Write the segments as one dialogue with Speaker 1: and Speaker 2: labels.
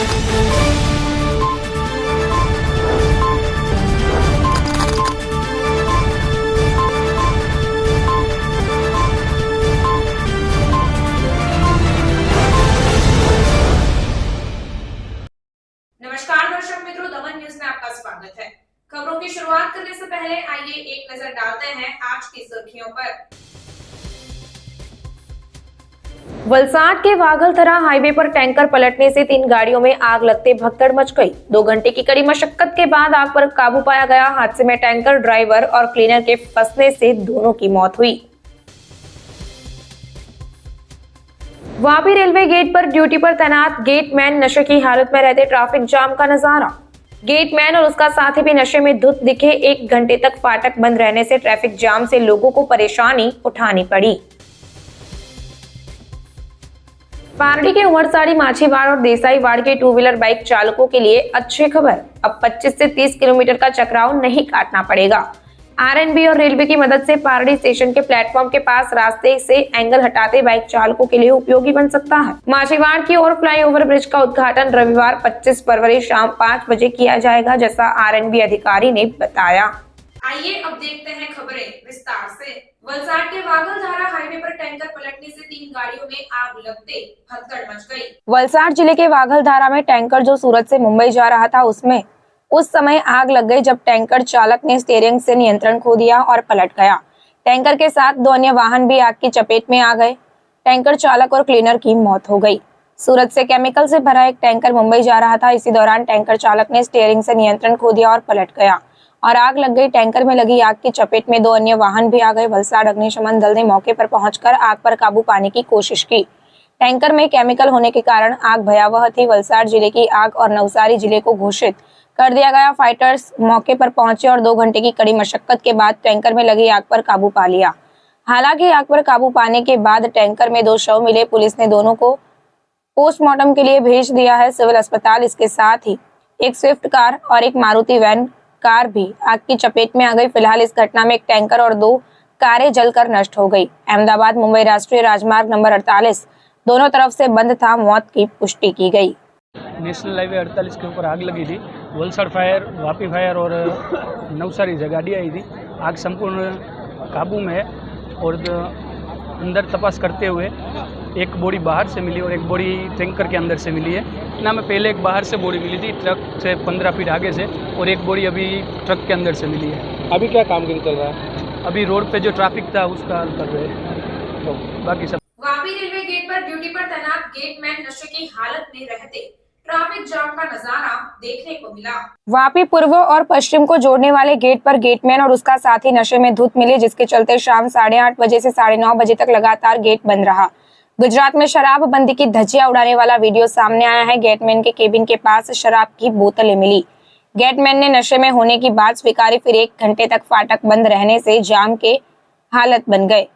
Speaker 1: नमस्कार दर्शक मित्रों, दमन न्यूज में आपका स्वागत है। खबरों की शुरुआत करने से पहले आइए एक नजर डालते हैं आज की सुर्खियों पर। वलसाड के वाघलधरा हाईवे पर टैंकर पलटने से 3 गाड़ियों में आग लगते भगदड़ मच गई। 2 घंटे की कड़ी मशक्कत के बाद आग पर काबू पाया गया। हादसे में टैंकर ड्राइवर और क्लीनर के फंसने से दोनों की मौत हुई। वापी रेलवे गेट पर ड्यूटी पर तैनात गेटमैन नशे की हालत में रहते ट्रैफिक जाम का नजारा। गेटमैन और उसका साथी भी नशे में धुत दिखे। 1 घंटे तक फाटक बंद रहने से ट्रैफिक जाम से लोगों को परेशानी उठानी पड़ी। पारडी के उमरसाड़ी, माछीवाड़ और देसाईवाड़ के 2 व्हीलर बाइक चालकों के लिए अच्छी खबर। अब 25 से 30 किलोमीटर का चक्राव नहीं काटना पड़ेगा। आरएनबी और रेलवे की मदद से पारडी स्टेशन के प्लेटफॉर्म के पास रास्ते से एंगल हटाते बाइक चालकों के लिए उपयोगी बन सकता है। माछीवाड़ की ओर फ्लाईओवर ब्रिज का उद्घाटन रविवार 25 फरवरी शाम 5 बजे किया जाएगा, जैसा आरएनबी अधिकारी ने बताया। आइए अब देखते हैं खबरें विस्तार से। वलसाड के वाघलधारा हाईवे पर टैंकर पलटने से 3 गाड़ियों में आग लगते भगदड़ मच गई। वलसाड जिले के वाघलधारा में टैंकर जो सूरत से मुंबई जा रहा था, उसमें उस समय आग लग गई जब टैंकर चालक ने स्टीयरिंग से नियंत्रण खो दिया और पलट गया। टैंकर के साथ 2 अन्य वाहन भी आग की चपेट में आ गए। टैंकर चालक और क्लीनर की मौत हो गई। सूरत से केमिकल से भरा एक टैंकर मुंबई जा रहा था। इसी दौरान टैंकर चालक ने स्टीयरिंग से नियंत्रण खो दिया और पलट गया और आग लग गई। टैंकर में लगी आग की चपेट में 2 अन्य वाहन भी आ गए। वलसाड अग्निशमन दल ने मौके पर पहुंचकर आग पर काबू पाने की कोशिश की। टैंकर में केमिकल होने के कारण आग भयावह थी। वलसाड जिले की आग और नवसारी जिले को घोषित कर दिया गया। फाइटर्स मौके पर पहुंचे और 2 घंटे की कड़ी मशक्कत के बाद टैंकर में लगी आग पर काबू पा लिया। हालांकि आग पर काबू पाने के बाद टैंकर में 2 शव मिले। पुलिस ने दोनों को पोस्टमार्टम के लिए भेज दिया है सिविल अस्पताल। इसके साथ ही एक स्विफ्ट कार और एक मारुति वैन कार भी आग की चपेट में आ गई। फिलहाल इस घटना में एक टैंकर और 2 कारें जलकर नष्ट हो गई। अहमदाबाद मुंबई राष्ट्रीय राजमार्ग नंबर 48 दोनों तरफ से बंद था। मौत की पुष्टि की गई।
Speaker 2: नेशनल हाईवे 48 के ऊपर आग लगी थी। वलसाड फायर, वापी फायर और नवसारी से गाड़ी आई थी। आग संपूर्ण काबू में है और अंदर तपास करते हुए एक बॉडी बाहर से मिली और एक बॉडी टैंकर के अंदर से मिली है। ना में पहले एक बाहर से बॉडी मिली थी ट्रक से 15 फीट आगे से, और एक बॉडी अभी ट्रक के अंदर से मिली है।
Speaker 3: अभी क्या कामगिरी चल रहा है?
Speaker 2: अभी रोड पे जो ट्रैफिक था उसका हल कर रहे हैं, तो बाकी सब।
Speaker 1: वापी रेलवे गेट पर ड्यूटी पर तैनात गेटमैन नशे की हालत में रहते ट्रैफिक जाम का नजारा देखने को मिला। वापी पूर्व और पश्चिम को जोड़ने वाले गेट पर गेटमैन और उसका साथी नशे में धुत मिले, जिसके चलते शाम 8:30 बजे से 9:30 बजे तक लगातार गेट बंद रहा। गुजरात में शराबबंदी की धज्जियां उड़ाने वाला वीडियो सामने आया है। गेटमैन के केबिन के पास शराब की बोतलें मिली। गेटमैन ने नशे में होने की बात स्वीकारी। फिर 1 घंटे तक फाटक बंद रहने से जाम के हालत बन गए,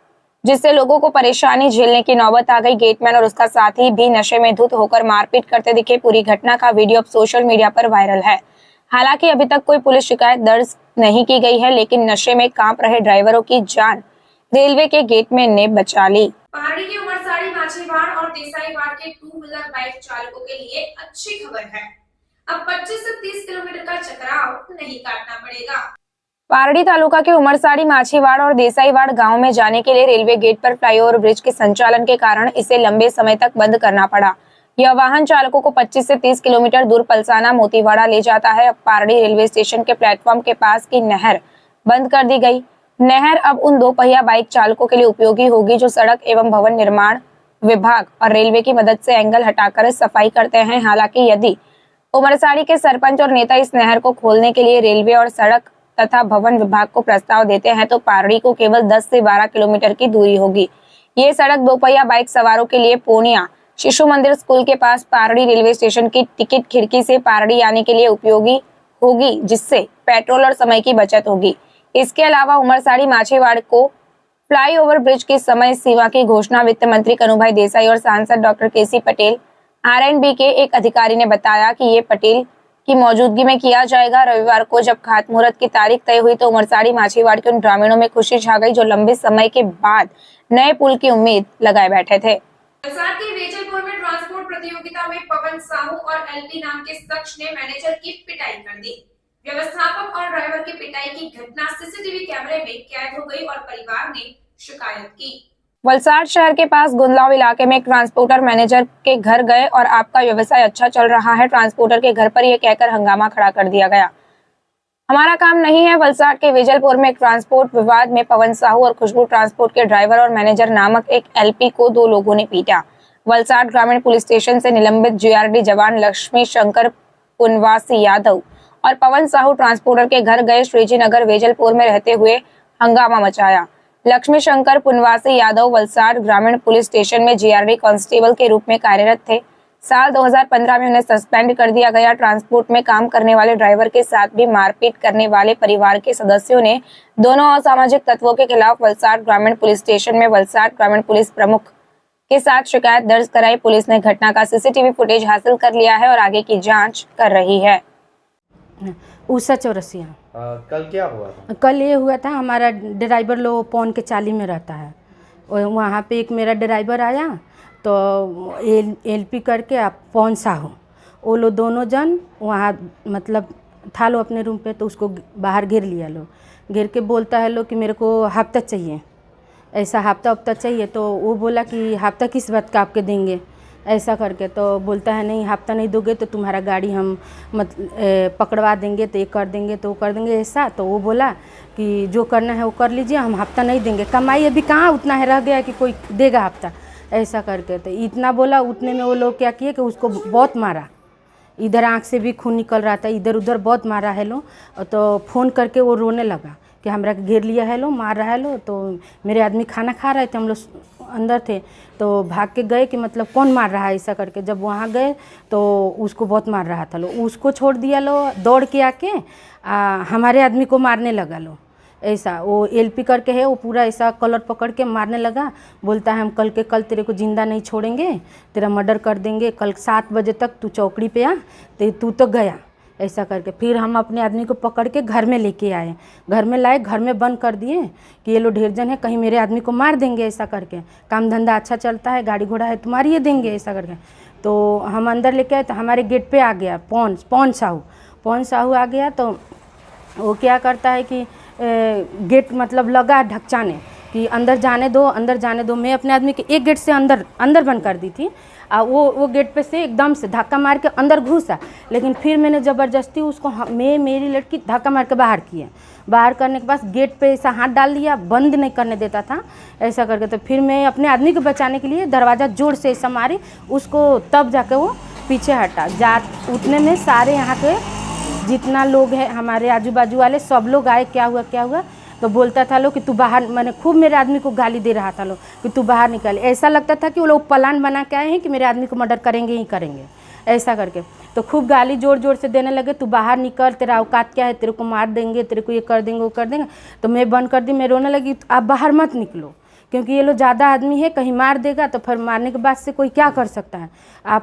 Speaker 1: जिससे लोगों को परेशानी झेलने की नौबत आ गई। गेटमैन और उसका साथी भी नशे में धुत होकर मारपीट करते दिखे। पूरी घटना का वीडियो अब सोशल मीडिया पर वायरल है। हालांकि अभी तक कोई पुलिस शिकायत दर्ज नहीं की गई है, लेकिन नशे में कांप रहे ड्राइवरों की जान रेलवे के गेटमैन ने बचा ली। पहाड़ी के उमरसाड़ी, माछीवाड़ और देसाईवाड़ के 2 व्हीलर बाइक चालकों के लिए अच्छी खबर है। अब 25 से 30 किलोमीटर का चक्राव नहीं काटना पड़ेगा। पारडी तालुका के उमरसाड़ी, माछीवाड़ और देसाईवाड़ गांव में जाने के लिए रेलवे गेट पर फ्लाईओवर ब्रिज के संचालन के कारण इसे लंबे समय तक बंद करना पड़ा। यह वाहन चालकों को 25 से 30 किलोमीटर दूर पलसाना मोतीवाड़ा ले जाता है। अब पारडी रेलवे स्टेशन के प्लेटफॉर्म के पास की नहर बंद कर दी गई। नहर अब उन 2 पहिया बाइक चालकों के लिए उपयोगी होगी जो सड़क एवं भवन निर्माण विभाग और रेलवे की मदद से एंगल हटाकर सफाई करते हैं। हालांकि यदि उमरसाड़ी के सरपंच और नेता इस नहर को खोलने के लिए रेलवे और सड़क तथा भवन विभाग को प्रस्ताव देते हैं तो पारडी को केवल 10 से 12 किलोमीटर की दूरी होगी। ये सड़क 2 पहिया बाइक सवारों के लिए पूर्णिया शिशु मंदिर स्कूल के पास पारडी रेलवे स्टेशन की टिकट खिड़की से पारडी आने के लिए उपयोगी होगी, जिससे पेट्रोल और समय की बचत होगी। इसके अलावा उमरसाड़ी माछीवाड़ को फ्लाईओवर ब्रिज की समय सीमा की घोषणा वित्त मंत्री कनुभाई देसाई और सांसद डॉक्टर केसी पटेल आरएनबी के एक अधिकारी ने बताया कि ये पटेल की मौजूदगी में किया जाएगा। रविवार को जब खातमुहूर्त की तारीख तय हुई तो उमरसाड़ी माछीवाड़ के उन ग्रामीणों में खुशी छा गई जो लंबे समय के बाद नए पुल की उम्मीद लगाए बैठे थे। वलसाड के वेजलपुर में ट्रांसपोर्ट प्रतियोगिता में पवन साहू और एलपी नाम के शख्स ने मैनेजर की पिटाई कर दी। व्यवस्थापक और ड्राइवर की पिटाई की घटना सीसीटीवी कैमरे में कैद हो गई और परिवार ने शिकायत की। वलसाड शहर के पास गुंदलाव इलाके में एक ट्रांसपोर्टर मैनेजर के घर गए और आपका व्यवसाय अच्छा चल रहा है, ट्रांसपोर्टर के घर पर यह कहकर हंगामा खड़ा कर दिया गया। हमारा काम नहीं है। वलसाड के वेजलपुर में एक ट्रांसपोर्ट विवाद में पवन साहू और खुशबू ट्रांसपोर्ट के ड्राइवर और मैनेजर नामक एक एलपी को दो लोगों ने पीटा। वलसाड ग्रामीण पुलिस स्टेशन से निलंबित जीआरडी जवान लक्ष्मी शंकर पुनवासी यादव और पवन साहू ट्रांसपोर्टर के घर गए श्रीजी नगर वेजलपुर में रहते हुए हंगामा मचाया। लक्ष्मी शंकर पुनवासी यादव वलसाड ग्रामीण पुलिस स्टेशन में जीआरडी कांस्टेबल के रूप में कार्यरत थे। साल 2015 में उन्हें सस्पेंड कर दिया गया। ट्रांसपोर्ट में काम करने वाले ड्राइवर के साथ भी मारपीट करने वाले परिवार के सदस्यों ने दोनों असामाजिक तत्वों के खिलाफ वलसाड ग्रामीण पुलिस स्टेशन में वलसाड ग्रामीण पुलिस प्रमुख के साथ शिकायत दर्ज कराई। पुलिस ने घटना का सीसीटीवी फुटेज हासिल कर लिया है और आगे की जांच कर रही है।
Speaker 4: उषा चौरसिया।
Speaker 3: कल क्या हुआ था?
Speaker 4: कल ये हुआ था, हमारा ड्राइवर लोग पौन के चाली में रहता है। वहाँ पे एक मेरा ड्राइवर आया तो एलपी करके आप पौन साहू वो लोग दोनों जन वहाँ मतलब था लो अपने रूम पे, तो उसको बाहर घेर लिया लो। घेर के बोलता है लो कि मेरे को हफ्ता चाहिए, ऐसा हफ्ता चाहिए। तो वो बोला कि हफ्ता किस बात का आपके देंगे ऐसा करके। तो बोलता है नहीं, हफ्ता नहीं दोगे तो तुम्हारा गाड़ी हम पकड़वा देंगे, तो ये कर देंगे तो वो कर देंगे ऐसा। तो वो बोला कि जो करना है वो कर लीजिए, हम हफ्ता नहीं देंगे, कमाई अभी कहाँ उतना है रह गया कि कोई देगा हफ्ता ऐसा करके। तो इतना बोला, उतने में वो लोग क्या किए कि उसको बहुत मारा, इधर आँख से भी खून निकल रहा था, इधर उधर बहुत मारा है लो। तो फ़ोन करके वो रोने लगा कि हमरा घेर लिया है लो, मार रहा है लो। तो मेरे आदमी खाना खा रहे थे, हम लोग अंदर थे, तो भाग के गए कि मतलब कौन मार रहा है ऐसा करके। जब वहाँ गए तो उसको बहुत मार रहा था लो, उसको छोड़ दिया लो, दौड़ के आके हमारे आदमी को मारने लगा लो ऐसा। वो एलपी करके है, वो पूरा ऐसा कलर पकड़ के मारने लगा। बोलता है हम कल के कल तेरे को जिंदा नहीं छोड़ेंगे, तेरा मर्डर कर देंगे, कल 7 बजे तक तू चौकड़ी पे आ। तो तू तो गया ऐसा करके। फिर हम अपने आदमी को पकड़ के घर में लेके आए, घर में लाए, घर में बंद कर दिए कि ये लोग ढेर जन है, कहीं मेरे आदमी को मार देंगे ऐसा करके। काम धंधा अच्छा चलता है, गाड़ी घोड़ा है, तुम्हारी ये देंगे ऐसा करके। तो हम अंदर लेके आए तो हमारे गेट पे आ गया पौन साहू आ गया। तो वो क्या करता है कि गेट मतलब लगा ढकचाने कि अंदर जाने दो। मैं अपने आदमी के एक गेट से अंदर बंद कर दी थी। वो गेट पे से एकदम से धक्का मार के अंदर घुसा, लेकिन फिर मैंने ज़बरदस्ती उसको मेरी लड़की धक्का मार के बाहर किए। बाहर करने के बाद गेट पे ऐसा हाथ डाल दिया, बंद नहीं करने देता था ऐसा करके। तो फिर मैं अपने आदमी को बचाने के लिए दरवाज़ा जोर से ऐसा मारी उसको, तब जाके वो पीछे हटा। उतने में सारे यहाँ के जितना लोग हैं हमारे आजू बाजू वाले सब लोग आए, क्या हुआ। तो बोलता था लो कि तू बाहर, मैंने खूब मेरे आदमी को गाली दे रहा था लो कि तू बाहर निकल। ऐसा लगता था कि वो लोग प्लान बना के आए हैं कि मेरे आदमी को मर्डर करेंगे ही करेंगे ऐसा करके। तो खूब गाली जोर से देने लगे, तू बाहर निकल, तेरा औकात क्या है, तेरे को मार देंगे, तेरे को ये कर देंगे वो कर देंगे। तो मैं बंद कर दी, मैं रोने लगी, आप बाहर मत निकलो क्योंकि ये लोग ज़्यादा आदमी है, कहीं मार देगा तो फिर मारने के बाद से कोई क्या कर सकता है।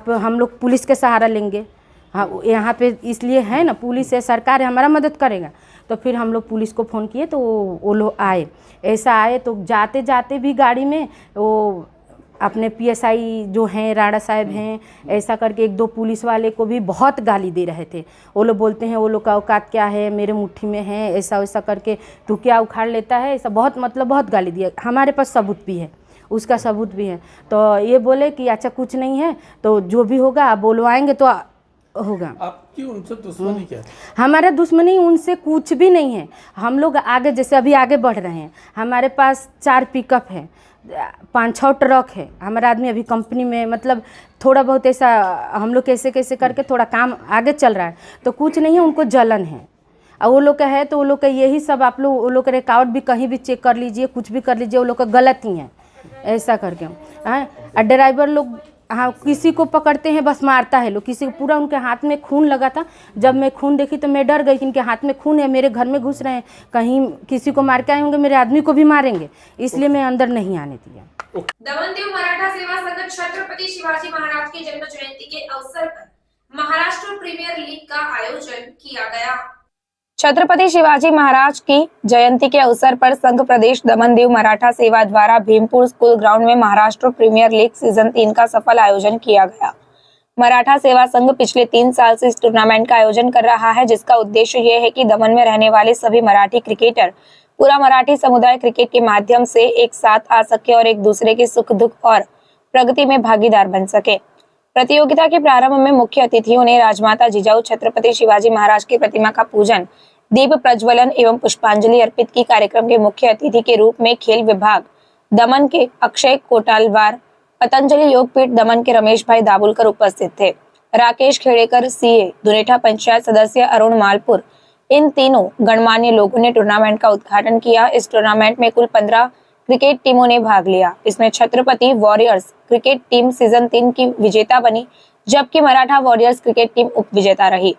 Speaker 4: हम लोग पुलिस के सहारा लेंगे, हाँ यहाँ पे इसलिए है ना, पुलिस है, सरकार है, हमारा मदद करेगा। तो फिर हम लोग पुलिस को फ़ोन किए तो वो लोग आए, ऐसा आए। तो जाते जाते भी गाड़ी में वो अपने पीएसआई जो हैं राणा साहब हैं ऐसा करके 1-2 पुलिस वाले को भी बहुत गाली दे रहे थे। वो लोग बोलते हैं वो लोग का औकात क्या है, मेरे मुट्ठी में है ऐसा वैसा करके, तू क्या उखाड़ लेता है ऐसा, बहुत गाली दिया। हमारे पास सबूत भी है, उसका सबूत भी है। तो ये बोले कि अच्छा कुछ नहीं है, तो जो भी होगा आप बोलवाएंगे तो होगा।
Speaker 3: आपकी उनसे दुश्मनी क्या है?
Speaker 4: हमारा दुश्मनी उनसे कुछ भी नहीं है। हम लोग आगे, जैसे अभी आगे बढ़ रहे हैं, हमारे पास 4 पिकअप है, 5-6 ट्रक है। हमारा आदमी अभी कंपनी में मतलब थोड़ा बहुत ऐसा हम लोग कैसे करके थोड़ा काम आगे चल रहा है। तो कुछ नहीं है, उनको जलन है। और वो लोग का है तो वो लोग का यही सब, आप लोग वो लोग का रिकॉर्ड भी कहीं भी चेक कर लीजिए, कुछ भी कर लीजिए, वो लोग का गलत ही है ऐसा करके। हाँ, ड्राइवर लोग हाँ किसी को पकड़ते हैं बस मारता है लोग, किसी को पूरा उनके हाथ में खून लगा था। जब मैं खून देखी तो मैं डर गई कि इनके हाथ में खून है, मेरे घर में घुस रहे हैं, कहीं किसी को मार के आए होंगे, मेरे आदमी को भी मारेंगे, इसलिए मैं अंदर नहीं आने दिया।
Speaker 1: दमनदेव मराठा सेवा संघ छत्रपति शिवाजी महाराज की जन्म जयंती के अवसर पर महाराष्ट्र प्रीमियर लीग का आयोजन किया गया। छत्रपति शिवाजी महाराज की जयंती के अवसर पर संघ प्रदेश दमन दीव मराठा सेवा द्वारा भीमपुर स्कूल ग्राउंड में महाराष्ट्र प्रीमियर लीग सीजन 3 का सफल आयोजन किया गया। मराठा सेवा संघ पिछले 3 साल से इस टूर्नामेंट का आयोजन कर रहा है, जिसका उद्देश्य ये है कि दमन में रहने वाले सभी मराठी क्रिकेटर पूरा मराठी समुदाय क्रिकेट के माध्यम से एक साथ आ सके और एक दूसरे के सुख दुख और प्रगति में भागीदार बन सके। प्रतियोगिता के प्रारंभ में मुख्य अतिथियों ने राजमाता जिजाऊ छत्रपति शिवाजी महाराज की प्रतिमा का पूजन, दीप प्रज्वलन एवं पुष्पांजलि अर्पित की। कार्यक्रम के मुख्य अतिथि के रूप में खेल विभाग दमन के अक्षय कोटालवार, पतंजलि योगपीठ दमन के रमेश भाई दाबुलकर उपस्थित थे। राकेश खेड़ेकर सीए, दुनेठा पंचायत सदस्य अरुण मालपुर, इन तीनों गणमान्य लोगों ने टूर्नामेंट का उद्घाटन किया। इस टूर्नामेंट में कुल 15 क्रिकेट टीमों ने भाग लिया। इसमें Chhatrapati warriors cricket team season 3 की विजेता बनी, जबकि मराठा वॉरियर्स क्रिकेट टीम उप विजेता रही।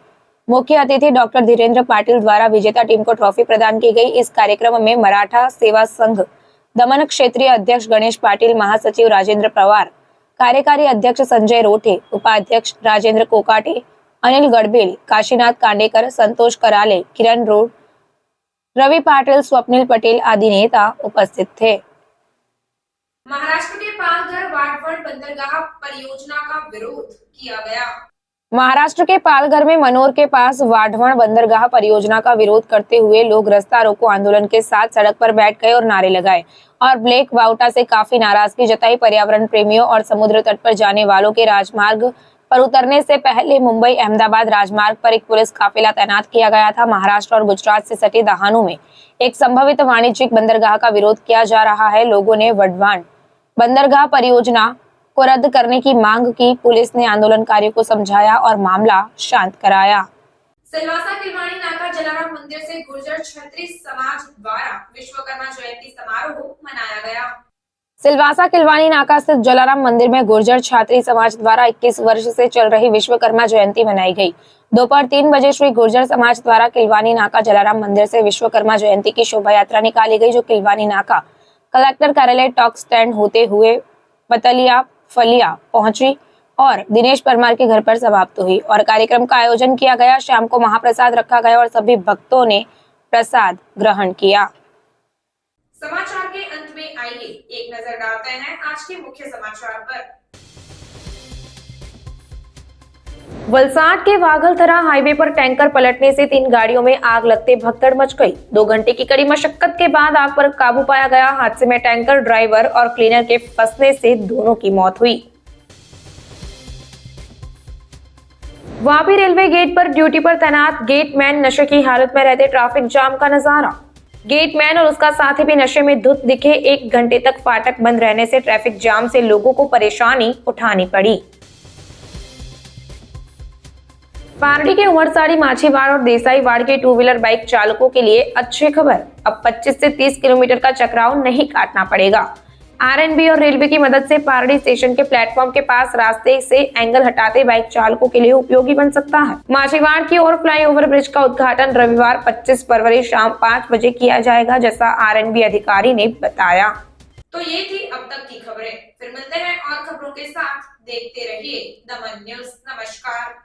Speaker 1: मुख्य अतिथि डॉक्टर धीरेन्द्र पाटिल द्वारा विजेता टीम को ट्रॉफी प्रदान की गई। इस कार्यक्रम में मराठा सेवा संघ दमन क्षेत्रीय अध्यक्ष गणेश पाटिल, महासचिव राजेंद्र पवार, कार्यकारी अध्यक्ष संजय रोठे, उपाध्यक्ष राजेंद्र कोकाटे, अनिल गढ़बेल, काशीनाथ कांडेकर, संतोष कराले, किरण रोड, रवि पाटिल, स्वप्निल पटेल आदि नेता उपस्थित थे।
Speaker 5: महाराष्ट्र के पालघर वाटवण बंदरगाह परियोजना का विरोध किया गया।
Speaker 1: महाराष्ट्र के पालघर में मनोर के पास वाढवण बंदरगाह परियोजना का विरोध करते हुए लोग रास्ता रोको आंदोलन के साथ सड़क पर बैठ गए और नारे लगाए और ब्लैक वाउटा से काफी नाराजगी जताई। पर्यावरण प्रेमियों और समुद्र तट पर जाने वालों के राजमार्ग पर उतरने से पहले मुंबई अहमदाबाद राजमार्ग पर एक पुलिस काफिला तैनात किया गया था। महाराष्ट्र और गुजरात से सटे दहानू में एक संभावित वाणिज्यिक बंदरगाह का विरोध किया जा रहा है। लोगों ने वाढवण बंदरगाह परियोजना को रद्द करने की मांग की। पुलिस ने आंदोलनकारियों को समझाया और मामला शांत कराया।
Speaker 5: सिलवासा किलवाणी नाका जलाराम मंदिर से गुर्जर क्षत्रिय समाज द्वारा विश्वकर्मा जयंती समारोह मनाया गया।
Speaker 1: सिलवासा किलवानी नाका स्थित जलाराम मंदिर में गुर्जर छात्री समाज द्वारा 21 वर्ष से चल रही विश्वकर्मा जयंती मनाई गई। दोपहर 3 बजे श्री गुर्जर समाज द्वारा किलवानी नाका जलाराम मंदिर से विश्वकर्मा जयंती की शोभा यात्रा निकाली गई, जो किलवानी नाका कलेक्टर कार्यालय टॉक स्टैंड होते हुए बतलिया फलिया पहुंची और दिनेश परमार के घर पर समाप्त हुई और कार्यक्रम का आयोजन किया गया। शाम को महाप्रसाद रखा गया और सभी भक्तों ने प्रसाद ग्रहण किया।
Speaker 5: समाचार के अंत में आइए एक नजर डालते हैं आज के मुख्य समाचार पर।
Speaker 1: वलसाड के वाघलथरा हाईवे पर टैंकर पलटने से 3 गाड़ियों में आग लगते भगदड़ मच गई। 2 घंटे की कड़ी मशक्कत के बाद आग पर काबू पाया गया। हादसे में टैंकर ड्राइवर और क्लीनर के फंसने से दोनों की मौत हुई। वापी रेलवे गेट पर ड्यूटी पर तैनात गेटमैन नशे की हालत में रहते ट्रैफिक जाम का नजारा। गेटमैन और उसका साथी भी नशे में धुत दिखे। 1 घंटे तक फाटक बंद रहने से ट्रैफिक जाम से लोगों को परेशानी उठानी पड़ी। पारडी के उमरसाड़ी, माछीवाड़ और देसाईवाड़ के 2 व्हीलर बाइक चालकों के लिए अच्छी खबर, अब 25 से 30 किलोमीटर का चक्राव नहीं काटना पड़ेगा। आरएनबी और रेलवे की मदद से पारडी स्टेशन के प्लेटफॉर्म के पास रास्ते से एंगल हटाते बाइक चालकों के लिए उपयोगी बन सकता है। माछीवाड़ की ओर फ्लाईओवर ब्रिज का उद्घाटन रविवार 25 फरवरी शाम 5 बजे किया जाएगा, जैसा आरएनबी अधिकारी ने बताया।
Speaker 5: तो ये थी अब तक की खबरें। फिर मिलते हैं और खबरों के साथ। देखते रहिए दमन न्यूज। नमस्कार।